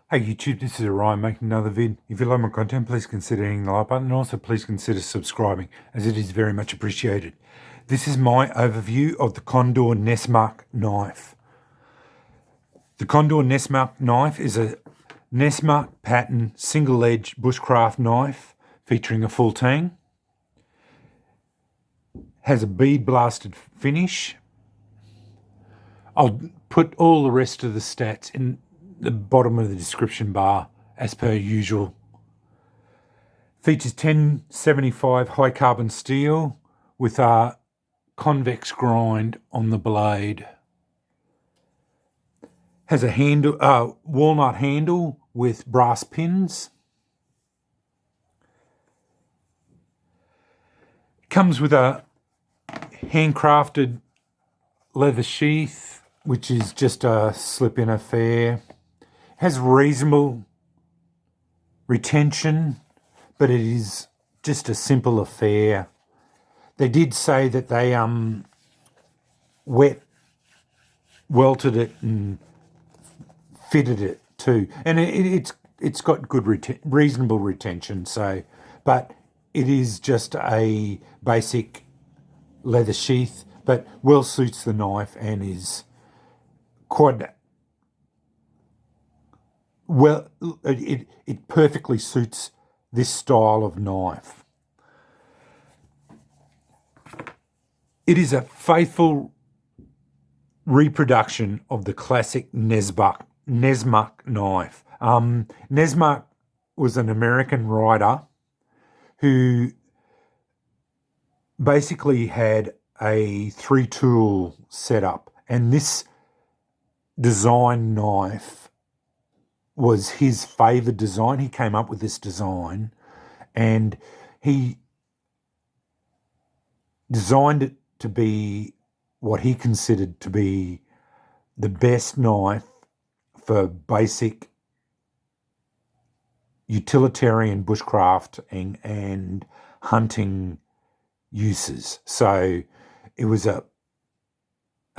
Hey YouTube, this is Orion making another vid. If you like my content, please consider hitting the like button and also please consider subscribing as it is very much appreciated. This is my overview of the Condor Nessmuk knife. The Condor Nessmuk knife is a Nessmuk pattern single edge bushcraft knife featuring a full tang. Has a bead blasted finish. I'll put all the rest of the stats in the bottom of the description bar as per usual. Features 1075 high carbon steel with a convex grind on the blade. Has a handle, walnut handle with brass pins. Comes with a handcrafted leather sheath, which is just a slip-in affair. Has reasonable retention, but it is just a simple affair. They did say that they welted it and fitted it too, and it's got good reasonable retention. So, but it is just a basic leather sheath, but well suits the knife and is quite well. It perfectly suits this style of knife. It is a faithful reproduction of the classic Nessmuk knife. Nessmuk was an American writer who basically had a 3-tool setup, and this design knife was his favoured design. He came up with this design and he designed it to be what he considered to be the best knife for basic utilitarian bushcrafting and hunting uses. So it was a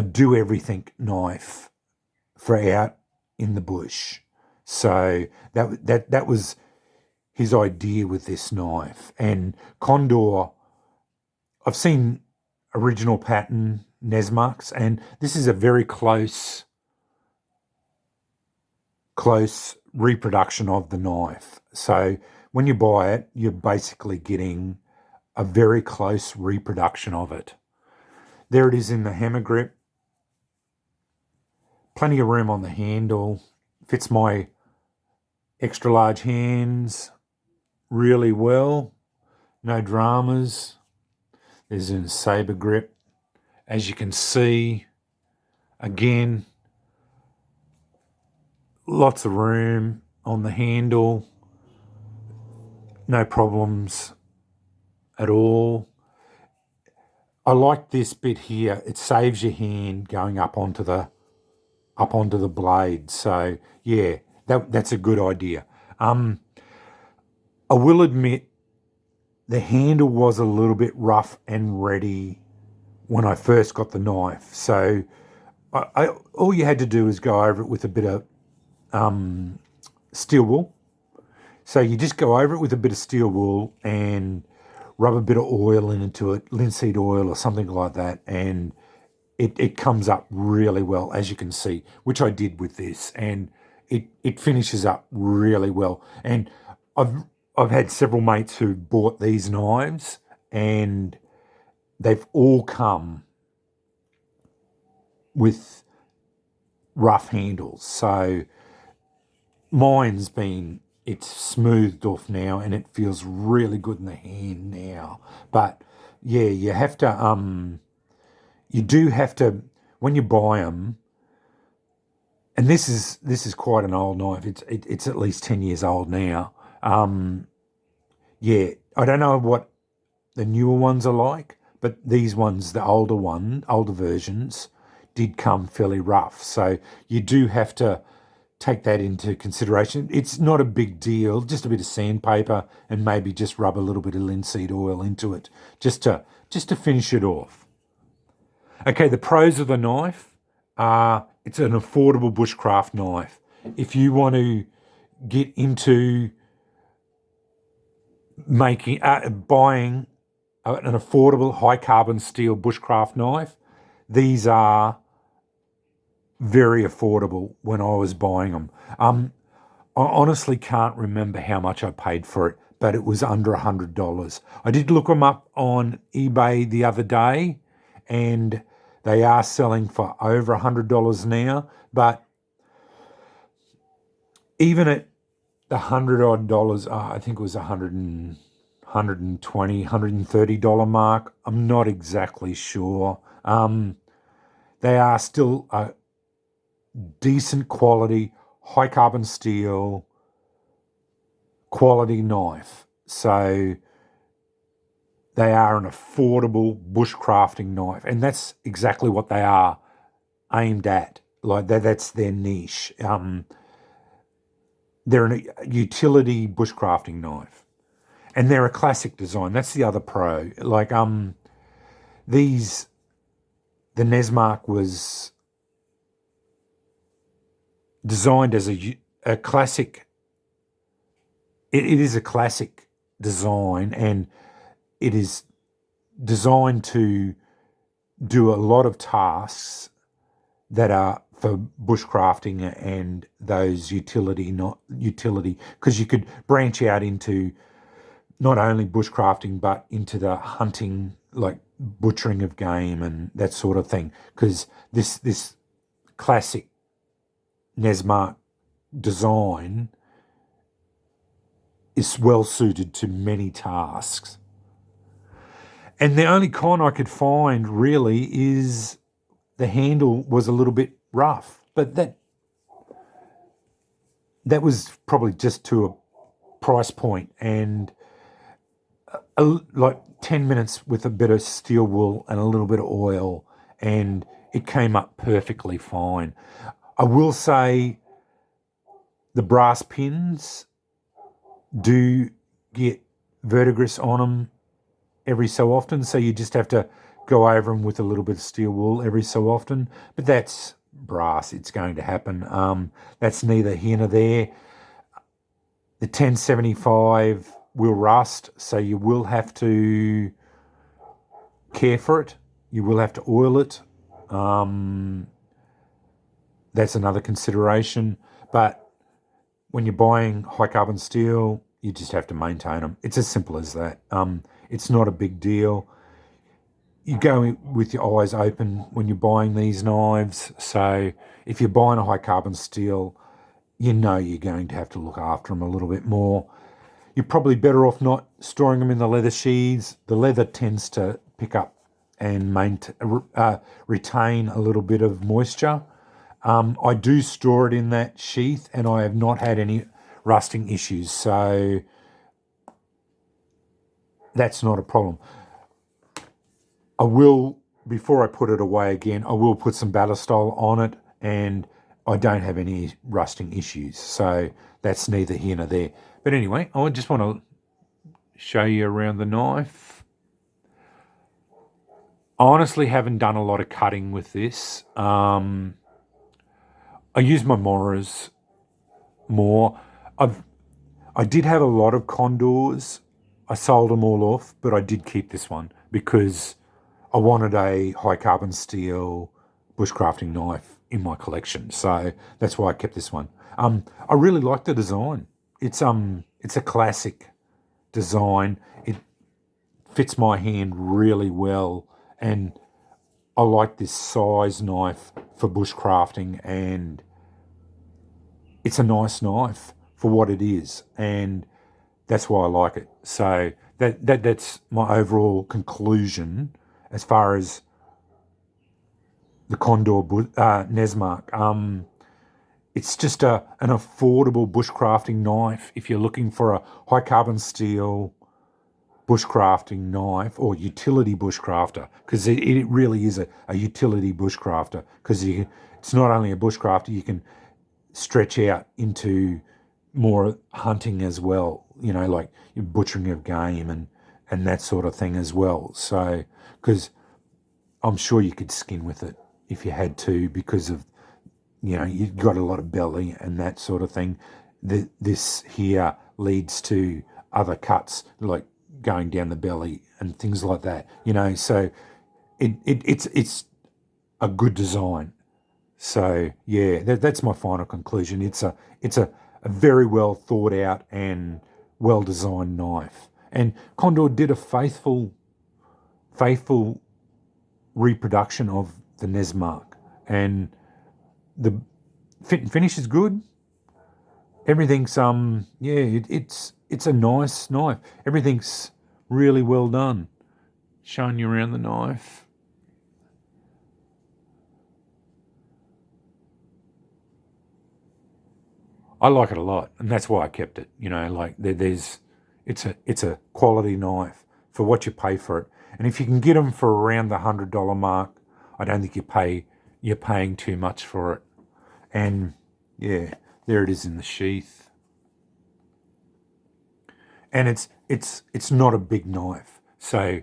do-everything knife for out in the bush. So that was his idea with this knife. And Condor, I've seen original pattern Nessmuks, and this is a very close reproduction of the knife. So when you buy it, you're basically getting a very close reproduction of it. There it is in the hammer grip. Plenty of room on the handle. Fits my extra large hands really well. No dramas. There's a saber grip. As you can see, again, lots of room on the handle. No problems at all. I like this bit here. It saves your hand going up onto the blade. So yeah, that's a good idea. I will admit the handle was a little bit rough and ready when I first got the knife. So all you had to do is go over it with a bit of steel wool. So you just go over it with a bit of steel wool and rub a bit of oil into it, linseed oil or something like that, and it comes up really well, as you can see, which I did with this, and it finishes up really well. And I've had several mates who bought these knives, and they've all come with rough handles. So it's smoothed off now and it feels really good in the hand now. But yeah, you do have to, when you buy them, and this is quite an old knife. It's at least 10 years old now. Yeah, I don't know what the newer ones are like, but these ones, the older versions, did come fairly rough. So you do have to take that into consideration. It's not a big deal, just a bit of sandpaper and maybe just rub a little bit of linseed oil into it just to finish it off. Okay, the pros of the knife are it's an affordable bushcraft knife. If you want to get into buying an affordable high carbon steel bushcraft knife, these are very affordable when I was buying them. I honestly can't remember how much I paid for it, but it was under $100. I did look them up on eBay the other day, and they are selling for over $100 now. But even at the $100 odd, I think it was $120, $130 mark, I'm not exactly sure. They are still a decent quality, high carbon steel, quality knife. So they are an affordable bushcrafting knife, and that's exactly what they are aimed at. Like that's their niche. They're a utility bushcrafting knife, and they're a classic design. That's the other pro. Like the Nessmuk was designed as a classic. It is a classic design, and it is designed to do a lot of tasks that are for bushcrafting and those utility, because you could branch out into not only bushcrafting but into the hunting, like butchering of game and that sort of thing. Because this classic Nessmuk design is well suited to many tasks. And the only con I could find really is the handle was a little bit rough, but that was probably just to a price point, and like 10 minutes with a bit of steel wool and a little bit of oil, and it came up perfectly fine. I will say the brass pins do get verdigris on them every so often, so you just have to go over them with a little bit of steel wool every so often, but that's brass, it's going to happen. That's neither here nor there. The 1075 will rust, so you will have to care for it. You will have to oil it. That's another consideration. But when you're buying high carbon steel, you just have to maintain them. It's as simple as that. It's not a big deal. You go with your eyes open when you're buying these knives. So if you're buying a high carbon steel, you know you're going to have to look after them a little bit more. You're probably better off not storing them in the leather sheaths. The leather tends to pick up and retain a little bit of moisture. I do store it in that sheath, and I have not had any rusting issues, so that's not a problem. I will, before I put it away again, I will put some ballistol on it, and I don't have any rusting issues, so that's neither here nor there. But anyway, I just want to show you around the knife. I honestly haven't done a lot of cutting with this. I use my Morras more. I did have a lot of Condors. I sold them all off, but I did keep this one because I wanted a high carbon steel bushcrafting knife in my collection, so that's why I kept this one. I really like the design. It's a classic design. It fits my hand really well, and I like this size knife for bushcrafting, and it's a nice knife for what it is, and that's why I like it. So that's my overall conclusion as far as the Condor Nessmuk. It's just an affordable bushcrafting knife if you're looking for a high carbon steel bushcrafting knife or utility bushcrafter, because it really is a utility bushcrafter, because it's not only a bushcrafter, you can stretch out into more hunting as well, like butchering of game and that sort of thing as well. So, because I'm sure you could skin with it if you had to, because of, you've got a lot of belly and that sort of thing. this here leads to other cuts, like going down the belly and things like that. So it's a good design. So yeah, that's my final conclusion. It's a very well thought out and well designed knife. And Condor did a faithful reproduction of the Nessmuk, and the fit and finish is good. Everything's it's a nice knife. Everything's really well done. Showing you around the knife. I like it a lot, and that's why I kept it. Like it's a quality knife for what you pay for it. And if you can get them for around the $100 mark, I don't think you're paying too much for it. And yeah, there it is in the sheath. And it's not a big knife. So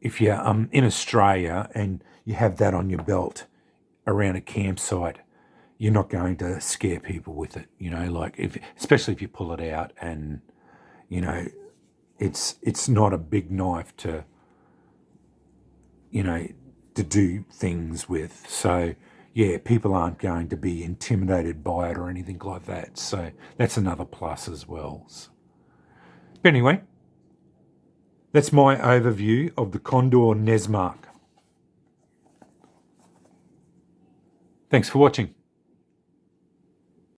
if you're in Australia and you have that on your belt around a campsite, you're not going to scare people with it. Like especially if you pull it out, and it's not a big knife to do things with. So yeah, people aren't going to be intimidated by it or anything like that. So that's another plus as well. But anyway, that's my overview of the Condor Nessmuk. Thanks for watching.